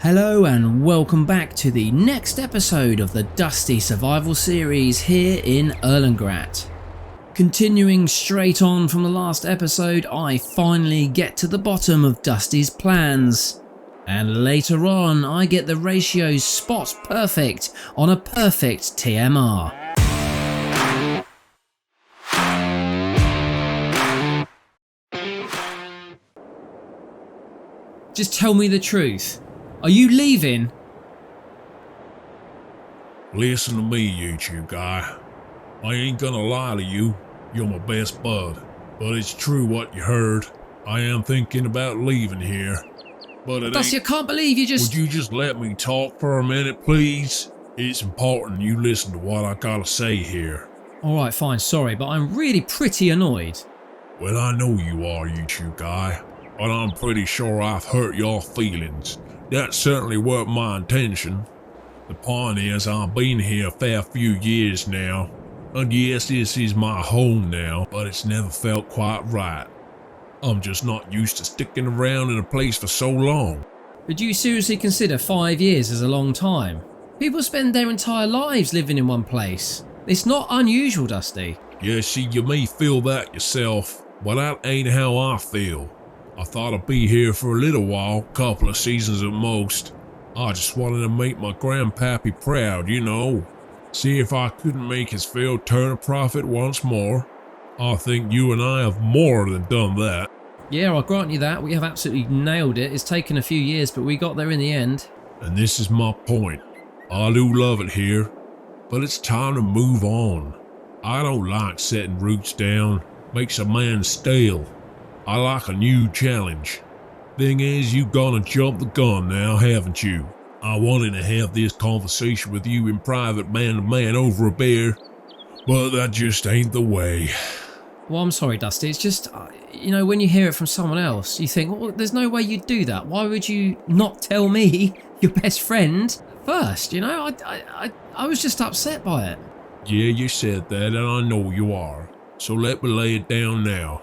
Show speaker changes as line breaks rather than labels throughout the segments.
Hello and welcome back to the next episode of the Dusty Survival Series here in Erlengrat. Continuing straight on from the last episode, I finally get to the bottom of Dusty's plans. And later on, I get the ratios spot perfect on a perfect TMR. Just tell me the truth. Are you leaving?
Listen to me, YouTube guy. I ain't gonna lie to you. You're my best bud. But it's true what you heard. I am thinking about leaving here. But it
Dusty, I can't believe you just...
Would you just let me talk for a minute, please? It's important you listen to what I gotta say here.
Alright, fine, sorry, but I'm really pretty annoyed.
Well, I know you are, YouTube guy. But I'm pretty sure I've hurt your feelings. That certainly weren't my intention. The point is, I've been here a fair few years now. And yes, this is my home now, but it's never felt quite right. I'm just not used to sticking around in a place for so long.
But do you seriously consider 5 years as a long time? People spend their entire lives living in one place. It's not unusual, Dusty.
Yeah, see, you may feel that yourself, but that ain't how I feel. I thought I'd be here for a little while, couple of seasons at most. I just wanted to make my grandpappy proud, you know. See if I couldn't make his field turn a profit once more. I think you and I have more than done that.
Yeah, I'll grant you that. We have absolutely nailed it. It's taken a few years, but we got there in the end.
And this is my point. I do love it here, but it's time to move on. I don't like setting roots down. Makes a man stale. I like a new challenge. Thing is, you gonna jump the gun now, haven't you? I wanted to have this conversation with you in private man-to-man over a beer, but that just ain't the way.
Well, I'm sorry, Dusty. It's just, you know, when you hear it from someone else, you think, well, there's no way you'd do that. Why would you not tell me, your best friend, first? You know, I was just upset by it.
Yeah, you said that, and I know you are. So let me lay it down now.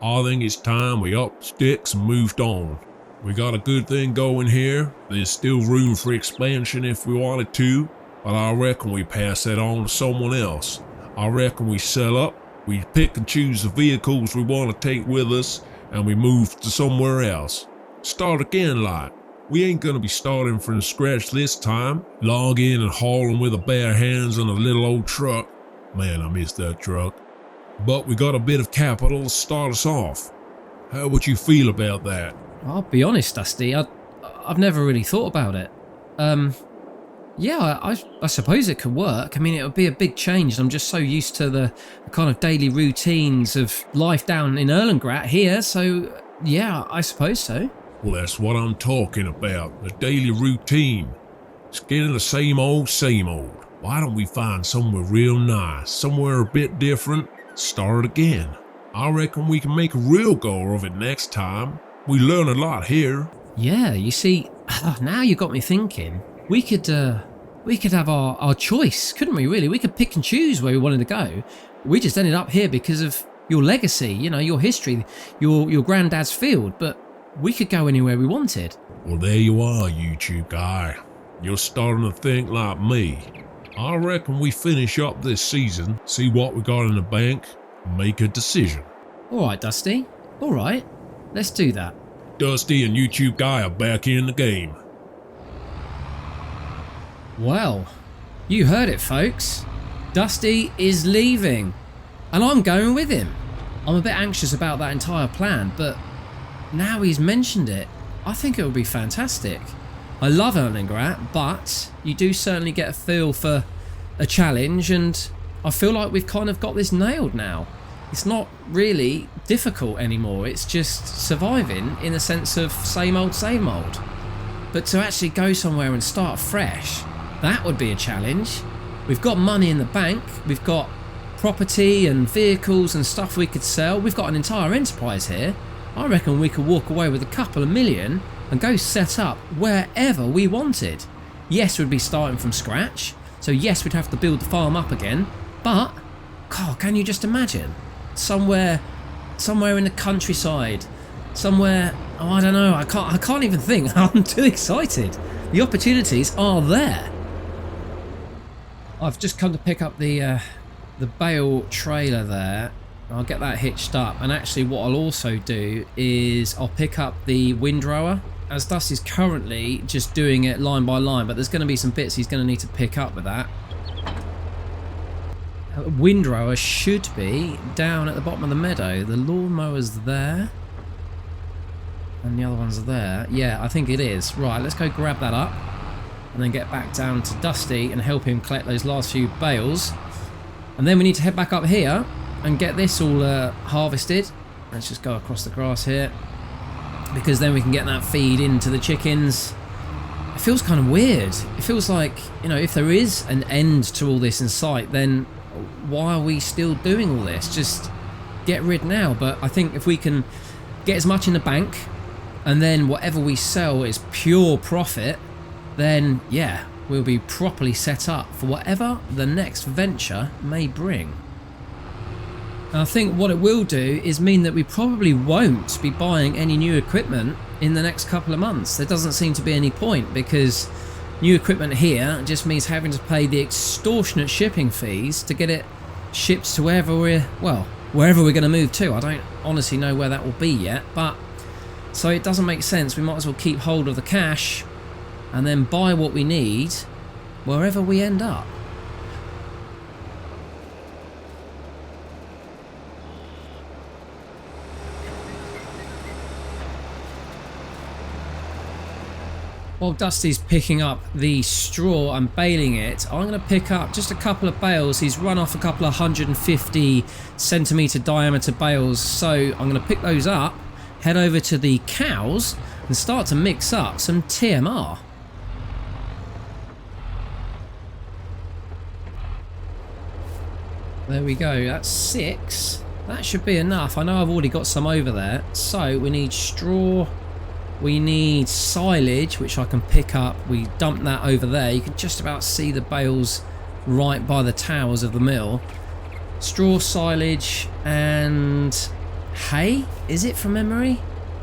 I think it's time we upped sticks and moved on. We got a good thing going here. There's still room for expansion if we wanted to, but I reckon we pass that on to someone else. I reckon we sell up, we pick and choose the vehicles we want to take with us, and we move to somewhere else. Start again like. We ain't gonna be starting from scratch this time. Log in and hauling with the bare hands on a little old truck. Man, I miss that truck. But we got a bit of capital to start us off. How would you feel about that?
I'll be honest, Dusty, I've never really thought about it. Yeah, I suppose it could work. I mean, it would be a big change. I'm just so used to the kind of daily routines of life down in Erlengrat here, so yeah, I suppose so.
Well, that's what I'm talking about, the daily routine. It's getting the same old, same old. Why don't we find somewhere real nice, somewhere a bit different? Start again. I reckon we can make a real go of it next time. We learn a lot here.
Yeah, you see, now you got me thinking. We could have our choice, couldn't we, really? We could pick and choose where we wanted to go. We just ended up here because of your legacy, you know, your history, your granddad's field, but we could go anywhere we wanted.
Well, there you are, YouTube guy. You're starting to think like me. I reckon we finish up this season, see what we got in the bank, and make a decision.
Alright, Dusty. Alright. Let's do that.
Dusty and YouTube guy are back in the game.
Well, you heard it, folks. Dusty is leaving. And I'm going with him. I'm a bit anxious about that entire plan, but now he's mentioned it, I think it would be fantastic. I love Erlengrat, but you do certainly get a feel for a challenge, and I feel like we've kind of got this nailed now. It's not really difficult anymore, it's just surviving in the sense of same old, same old. But to actually go somewhere and start fresh, that would be a challenge. We've got money in the bank, we've got property and vehicles and stuff we could sell, we've got an entire enterprise here. I reckon we could walk away with a couple of million and go set up wherever we wanted. Yes, we'd be starting from scratch, so yes, we'd have to build the farm up again, but, God, can you just imagine? Somewhere in the countryside, somewhere Oh, I don't know. I can't even think. I'm too excited. The opportunities are there. I've just come to pick up the bale trailer there. I'll get that hitched up, and actually what I'll also do is I'll pick up the windrower, as Dusty's currently just doing it line by line, but there's going to be some bits he's going to need to pick up with that. Windrower should be down at the bottom of the meadow. The lawnmower's there, and the other one's there. Yeah, I think it is. Right, let's go grab that up and then get back down to Dusty and help him collect those last few bales. And then we need to head back up here and get this all harvested. Let's just go across the grass here, because then we can get that feed into the chickens. It feels kind of weird. It feels like, you know, if there is an end to all this in sight, then why are we still doing all this? Just get rid now. But I think if we can get as much in the bank, and then whatever we sell is pure profit, then yeah, we'll be properly set up for whatever the next venture may bring. And I think what it will do is mean that we probably won't be buying any new equipment in the next couple of months. There doesn't seem to be any point, because new equipment here just means having to pay the extortionate shipping fees to get it shipped to wherever we're going to move to. I don't honestly know where that will be yet, but so it doesn't make sense. We might as well keep hold of the cash and then buy what we need wherever we end up. While Dusty's picking up the straw and baling it, I'm going to pick up just a couple of bales. He's run off a couple of 150 centimetre diameter bales, so I'm going to pick those up, head over to the cows and start to mix up some TMR. There we go, that's 6. That should be enough. I know I've already got some over there. So we need straw, we need silage, which I can pick up. We dump that over there. You can just about see the bales right by the towers of the mill. Straw, silage, and hay, is it from memory?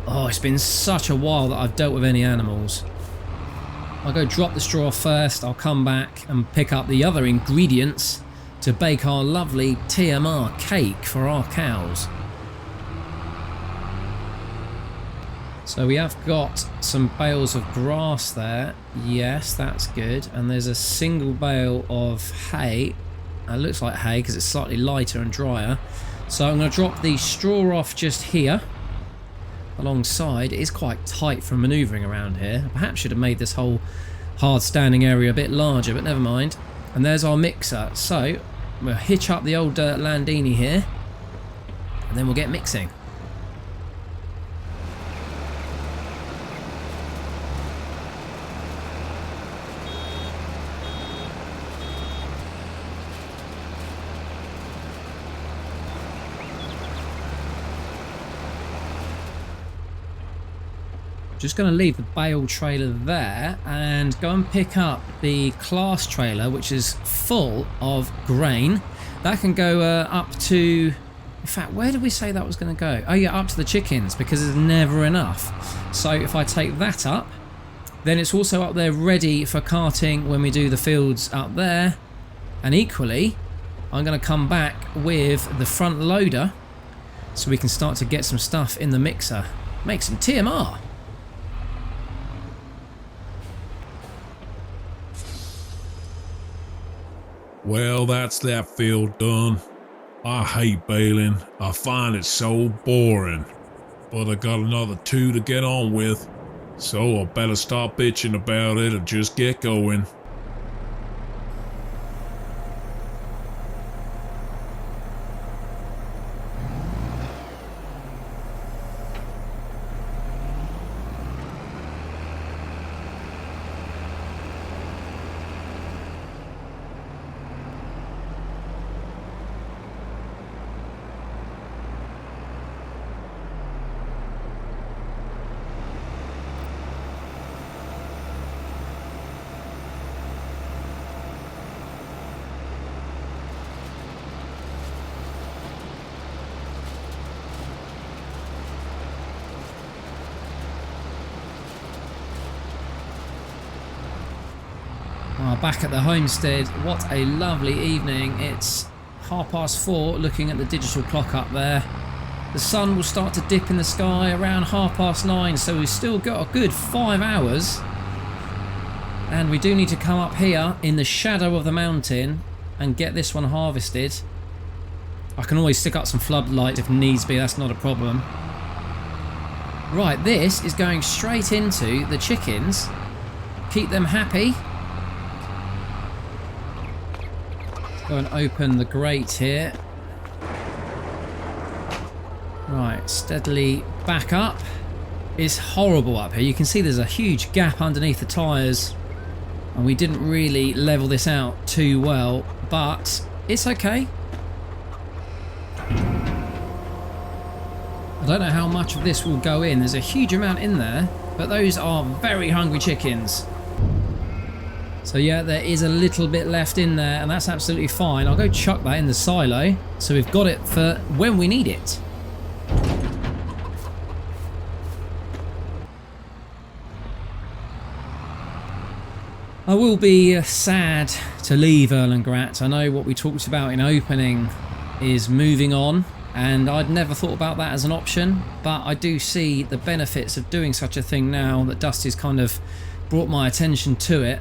Oh, it's been such a while that I've dealt with any animals. I'll go drop the straw first. I'll come back and pick up the other ingredients to bake our lovely TMR cake for our cows. So we have got some bales of grass there. Yes, that's good. And there's a single bale of hay. It looks like hay because it's slightly lighter and drier. So I'm going to drop the straw off just here alongside. It is quite tight for manoeuvring around here. Perhaps should have made this whole hard standing area a bit larger, but never mind. And there's our mixer. So we'll hitch up the old Landini here, and then we'll get mixing. Just going to leave the bale trailer there and go and pick up the class trailer, which is full of grain. That can go up to, in fact, where did we say that was going to go? Oh yeah, up to the chickens, because there's never enough. So if I take that up, then it's also up there ready for carting when we do the fields up there. And equally, I'm going to come back with the front loader so we can start to get some stuff in the mixer. Make some TMR.
Well, that's that field done. I hate baling. I find it so boring. But I got another 2 to get on with, so I better stop bitching about it and just get going.
Back at the homestead. What a lovely evening. It's 4:30, looking at the digital clock up there. The sun will start to dip in the sky around 9:30, so we've still got a good 5 hours. And we do need to come up here in the shadow of the mountain and get this one harvested. I can always stick up some floodlights if needs be, that's not a problem. Right, this is going straight into the chickens. Keep them happy. Go and open the grate here. Right, steadily back up. It's horrible up here. You can see there's a huge gap underneath the tyres. And we didn't really level this out too well, but it's okay. I don't know how much of this will go in. There's a huge amount in there, but those are very hungry chickens. So yeah, there is a little bit left in there, and that's absolutely fine. I'll go chuck that in the silo, so we've got it for when we need it. I will be sad to leave Erlengrat. I know what we talked about in opening is moving on, and I'd never thought about that as an option, but I do see the benefits of doing such a thing now that Dusty's kind of brought my attention to it.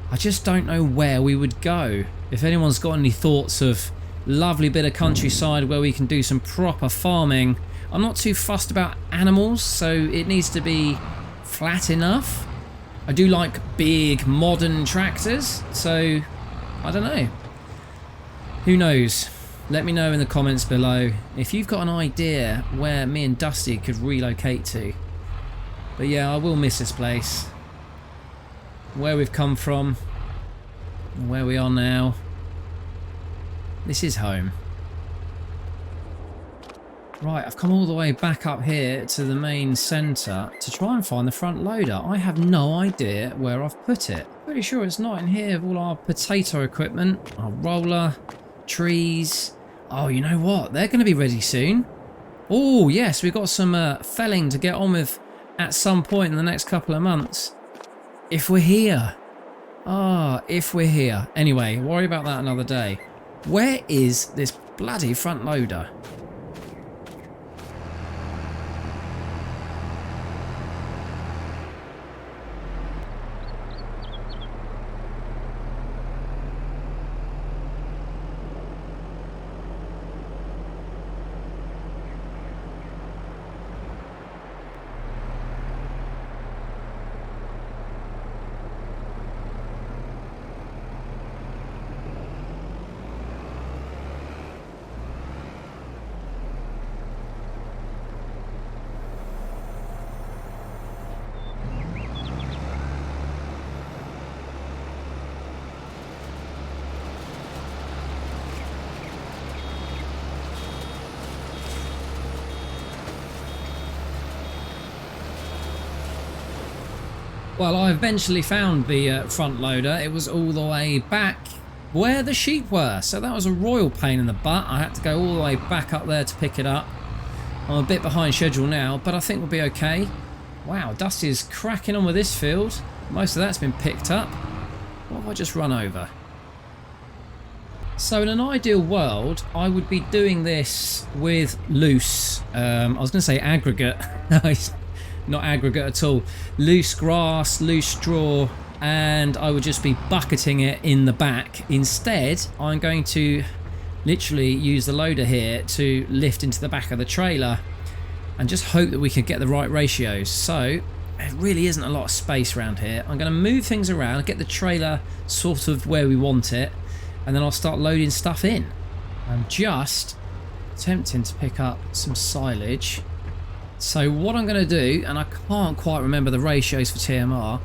I just don't know where we would go. If anyone's got any thoughts of lovely bit of countryside where we can do some proper farming. I'm not too fussed about animals, so it needs to be flat enough. I do like big modern tractors, so I don't know. Who knows? Let me know in the comments below if you've got an idea where me and Dusty could relocate to. But yeah, I will miss this place. Where we've come from, where we are now. This is home. Right, I've come all the way back up here to the main centre to try and find the front loader. I have no idea where I've put it. Pretty sure it's not in here with all our potato equipment, our roller, trees. Oh, you know what? They're going to be ready soon. Oh, yes, we've got some felling to get on with at some point in the next couple of months. If we're here. If we're here. Anyway, worry about that another day. Where is this bloody front loader? Well, I eventually found the front loader. It was all the way back where the sheep were. So that was a royal pain in the butt. I had to go all the way back up there to pick it up. I'm a bit behind schedule now, but I think we'll be okay. Wow, Dusty's cracking on with this field. Most of that's been picked up. What have I just run over? So in an ideal world, I would be doing this with loose, I was going to say aggregate. No, it's not aggregate at all. Loose grass, loose straw, and I would just be bucketing it in the back. Instead, I'm going to literally use the loader here to lift into the back of the trailer and just hope that we can get the right ratios. So there really isn't a lot of space around here. I'm going to move things around, get the trailer sort of where we want it, and then I'll start loading stuff in. I'm just attempting to pick up some silage. So what I'm going to do, and I can't quite remember the ratios for TMR,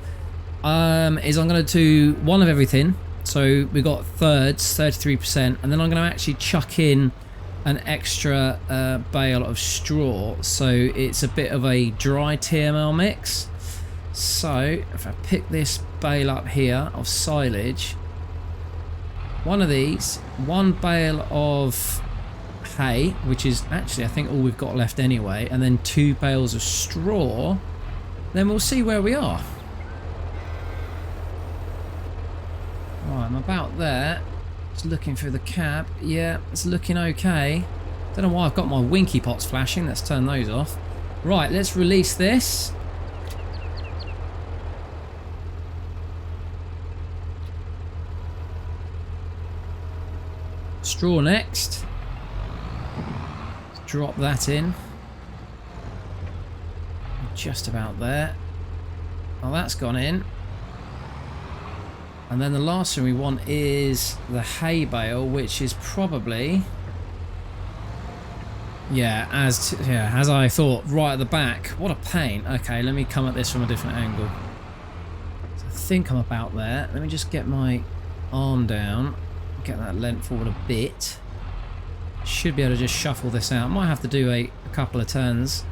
is I'm going to do one of everything. So we've got thirds, 33%, and then I'm going to actually chuck in an extra bale of straw, so it's a bit of a dry TMR mix. So if I pick this bale up here of silage, one of these, one bale of hay, which is actually I think all we've got left anyway, and then 2 bales of straw, then we'll see where we are. Right, I'm about there. Just looking through the cab. Yeah, it's looking okay. Don't know why I've got my winky pots flashing. Let's turn those off. Right, let's release this. Straw next. Let's drop that in. Just about there. Oh, that's gone in. And then the last thing we want is the hay bale, which is probably, yeah, as I thought, right at the back. What a pain. Okay, let me come at this from a different angle. So I think I'm about there. Let me just get my arm down, get that length forward a bit. Should be able to just shuffle this out. Might have to do a couple of turns.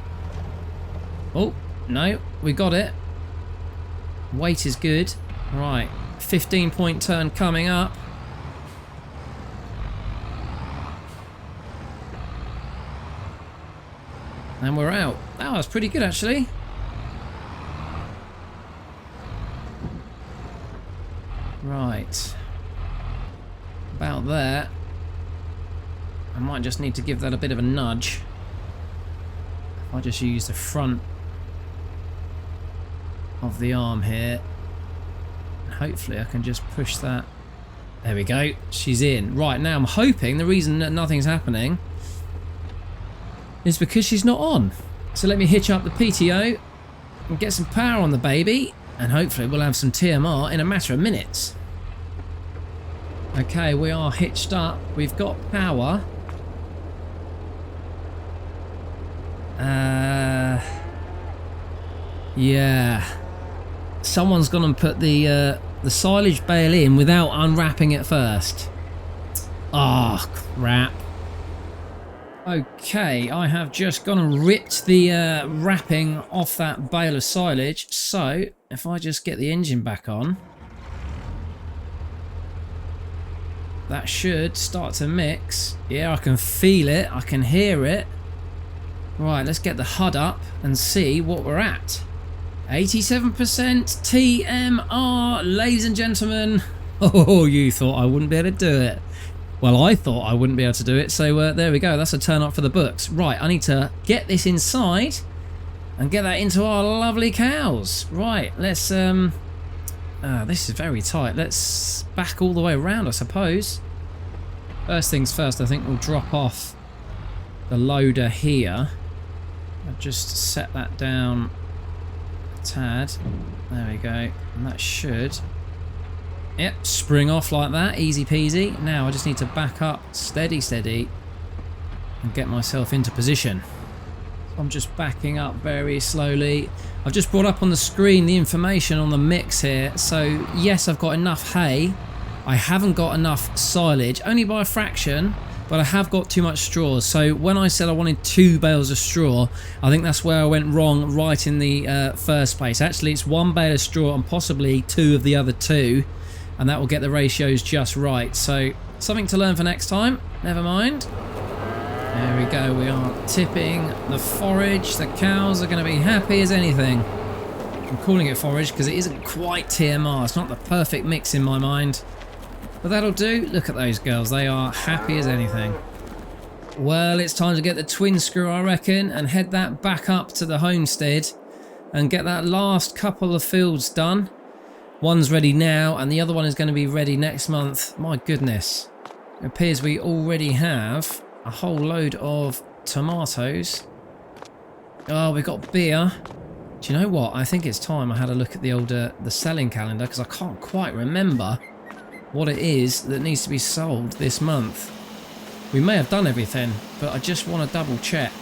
Oh, no, we got it. Weight is good. Right. 15-point turn coming up. And we're out. That was pretty good, actually. Right. About there. I might just need to give that a bit of a nudge. If I just use the front of the arm here. Hopefully I can just push that. There we go. She's in. Right, now I'm hoping the reason that nothing's happening is because she's not on. So let me hitch up the PTO and get some power on the baby, and hopefully we'll have some TMR in a matter of minutes. Okay, we are hitched up. We've got power. Yeah. Someone's gone and put the silage bale in without unwrapping it first. Ah, oh, crap. Okay, I have just gone and ripped the wrapping off that bale of silage. So, if I just get the engine back on, that should start to mix. Yeah, I can feel it. I can hear it. Right, let's get the HUD up and see what we're at. 87% TMR, ladies and gentlemen. Oh, you thought I wouldn't be able to do it. Well, I thought I wouldn't be able to do it, so there we go. That's a turn up for the books. Right, I need to get this inside and get that into our lovely cows. Right, let's... this is very tight. Let's back all the way around, I suppose. First things first, I think we'll drop off the loader here. I've just set that down a tad. There we go. And that should... Yep, spring off like that, easy peasy. Now I just need to back up, steady, steady, and get myself into position. I'm just backing up very slowly. I've just brought up on the screen the information on the mix here. So yes, I've got enough hay. I haven't got enough silage, only by a fraction, but I have got too much straw. So when I said I wanted 2 bales of straw, I think that's where I went wrong right in the first place. Actually, it's 1 bale of straw and possibly 2 of the other 2. And that will get the ratios just right. So something to learn for next time. Never mind. There we go. We are tipping the forage. The cows are going to be happy as anything. I'm calling it forage because it isn't quite TMR. It's not the perfect mix in my mind. But that'll do. Look at those girls. They are happy as anything. Well, it's time to get the twin screw, I reckon, and head that back up to the homestead and get that last couple of fields done. One's ready now, and the other one is going to be ready next month. My goodness. It appears we already have a whole load of tomatoes. Oh, we've got beer. Do you know what? I think it's time I had a look at the older the selling calendar, because I can't quite remember what it is that needs to be sold this month. We may have done everything, but I just want to double check.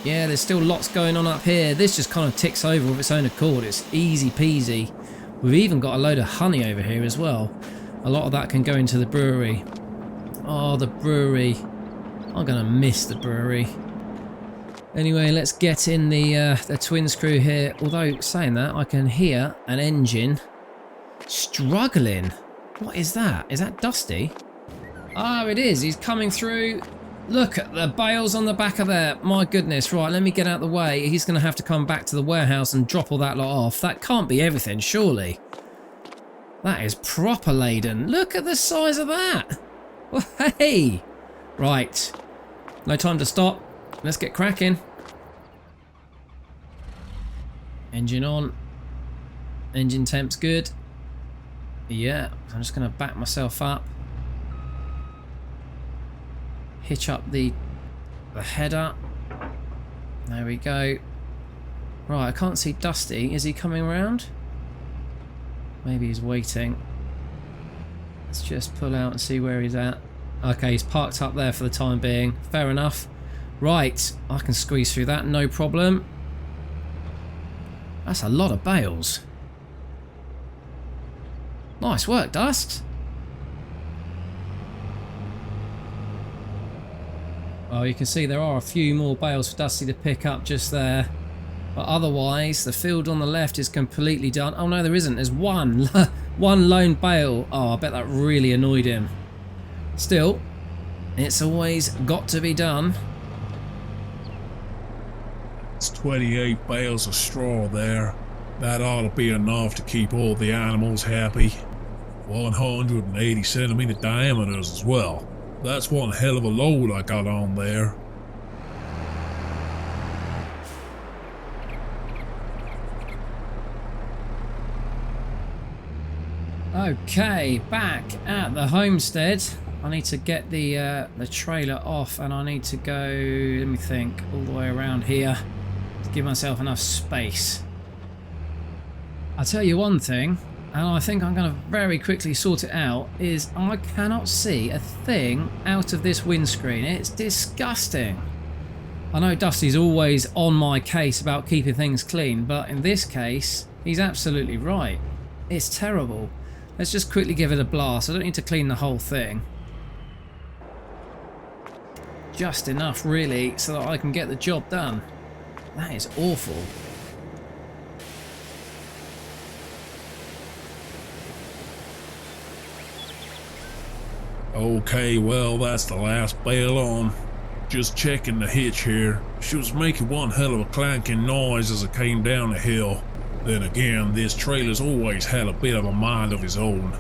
Yeah, there's still lots going on up here. This just kind of ticks over of its own accord. It's easy peasy. We've even got a load of honey over here as well. A lot of that can go into the brewery. Oh, the brewery. I'm going to miss the brewery. Anyway, let's get in the twin screw here. Although, saying that, I can hear an engine struggling. What is that? Is that Dusty? Oh, it is. He's coming through. Look at the bales on the back of there. My goodness. Right, let me get out of the way. He's going to have to come back to the warehouse and drop all that lot off. That can't be everything, surely. That is proper laden. Look at the size of that. Well, hey. Right. No time to stop. Let's get cracking. Engine on. Engine temp's good. Yeah, I'm just going to back myself up. Hitch up the header. There we go. Right, I can't see Dusty. Is he coming around? Maybe he's waiting. Let's just pull out and see where he's at. Okay, he's parked up there for the time being. Fair enough. Right, I can squeeze through that, no problem. That's a lot of bales. Nice work, Dust. Well, you can see there are a few more bales for Dusty to pick up just there. But otherwise, the field on the left is completely done. Oh no, there isn't. There's one. One lone bale. Oh, I bet that really annoyed him. Still, it's always got to be done.
It's 28 bales of straw there. That ought to be enough to keep all the animals happy. 180 centimeter diameters as well. That's one hell of a load I got on there.
Okay, back at the homestead. I need to get the trailer off, and I need to go, let me think, all the way around here to give myself enough space. I'll tell you one thing, and I think I'm going to very quickly sort it out, is I cannot see a thing out of this windscreen. It's disgusting. I know Dusty's always on my case about keeping things clean, but in this case, he's absolutely right. It's terrible. Let's just quickly give it a blast. I don't need to clean the whole thing. Just enough, really, so that I can get the job done. That is awful.
Okay, well, that's the last bale on. Just checking the hitch here. She was making one hell of a clanking noise as it came down the hill. Then again, this trailer's always had a bit of a mind of his own.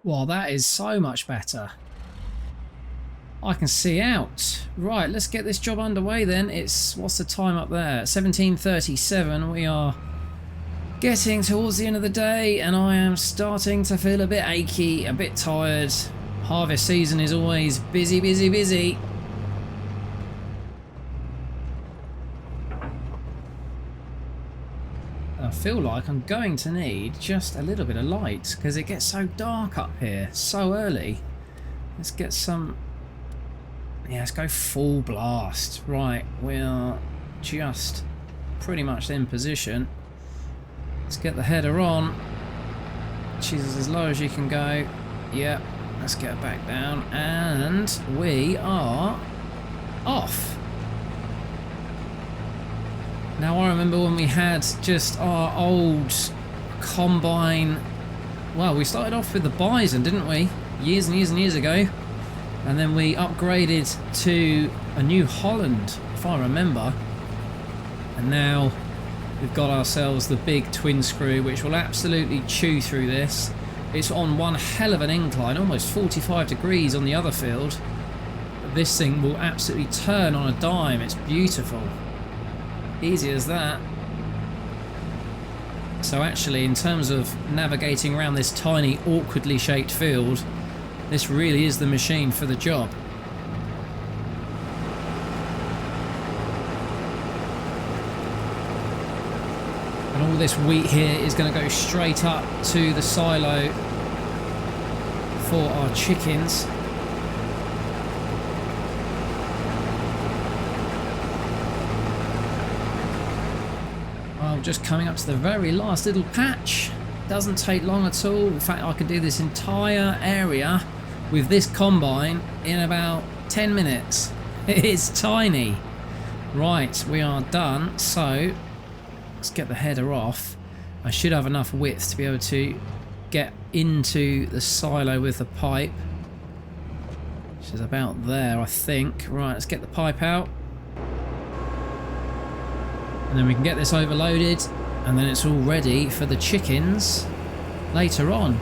Well, that is so much better. I can see out. Right, let's get this job underway then. It's, what's the time up there? 17:37. We are getting towards the end of the day, and I am starting to feel a bit achy, a bit tired. Harvest season is always busy, busy, busy. I feel like I'm going to need just a little bit of light because it gets so dark up here so early. Let's get some... Yeah, let's go full blast. Right, we are just pretty much in position. Let's get the header on. Jesus, as low as you can go. Yep, let's get back down. And we are off. Now, I remember when we had just our old combine. Well, we started off with the Bison, didn't we? Years and years and years ago. And then we upgraded to a New Holland, if I remember. And now we've got ourselves the big twin screw, which will absolutely chew through this. It's on one hell of an incline, almost 45 degrees on the other field. But this thing will absolutely turn on a dime. It's beautiful. Easy as that. So actually, in terms of navigating around this tiny, awkwardly shaped field, this really is the machine for the job. And all this wheat here is going to go straight up to the silo for our chickens. Well, just coming up to the very last little patch. Doesn't take long at all. In fact, I could do this entire area with this combine in about 10 minutes. It's tiny. Right, we are done. So let's get the header off. I should have enough width to be able to get into the silo with the pipe, which is about there, I think. Right, let's get the pipe out. And then we can get this overloaded, and then it's all ready for the chickens later on.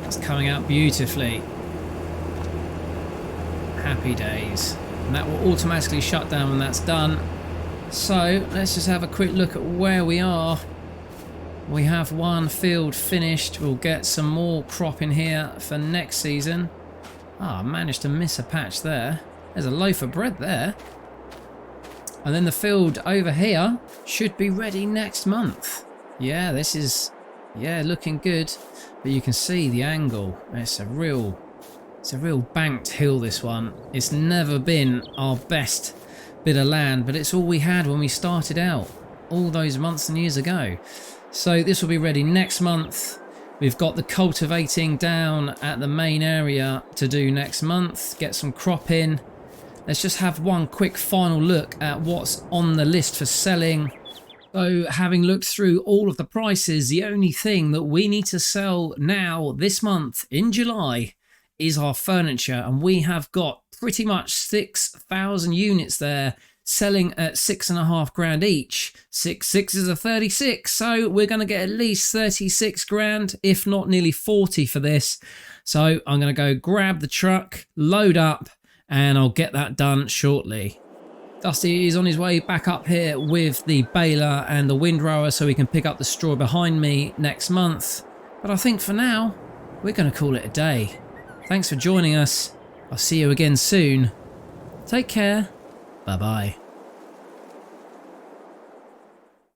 That's coming out beautifully. Happy days. And that will automatically shut down when that's done. So let's just have a quick look at where we are. We have one field finished. We'll get some more crop in here for next season. Ah, I managed to miss a patch there. There's a loaf of bread there. And then the field over here should be ready next month. Yeah, this is, looking good. But you can see the angle. It's a real banked hill, this one. It's never been our best bit of land, but it's all we had when we started out all those months and years ago. So this will be ready next month. We've got the cultivating down at the main area to do next month. Get some crop in. Let's just have one quick final look at what's on the list for selling. So having looked through all of the prices, the only thing that we need to sell now this month in July is our furniture, and we have got pretty much 6,000 units there selling at 6.5 grand each. 6 is a 36, so we're going to get at least 36 grand, if not nearly 40 for this. So I'm going to go grab the truck, load up, and I'll get that done shortly. Dusty is on his way back up here with the baler and the windrower so we can pick up the straw behind me next month. But I think for now, we're going to call it a day. Thanks for joining us. I'll see you again soon. Take care. Bye-bye.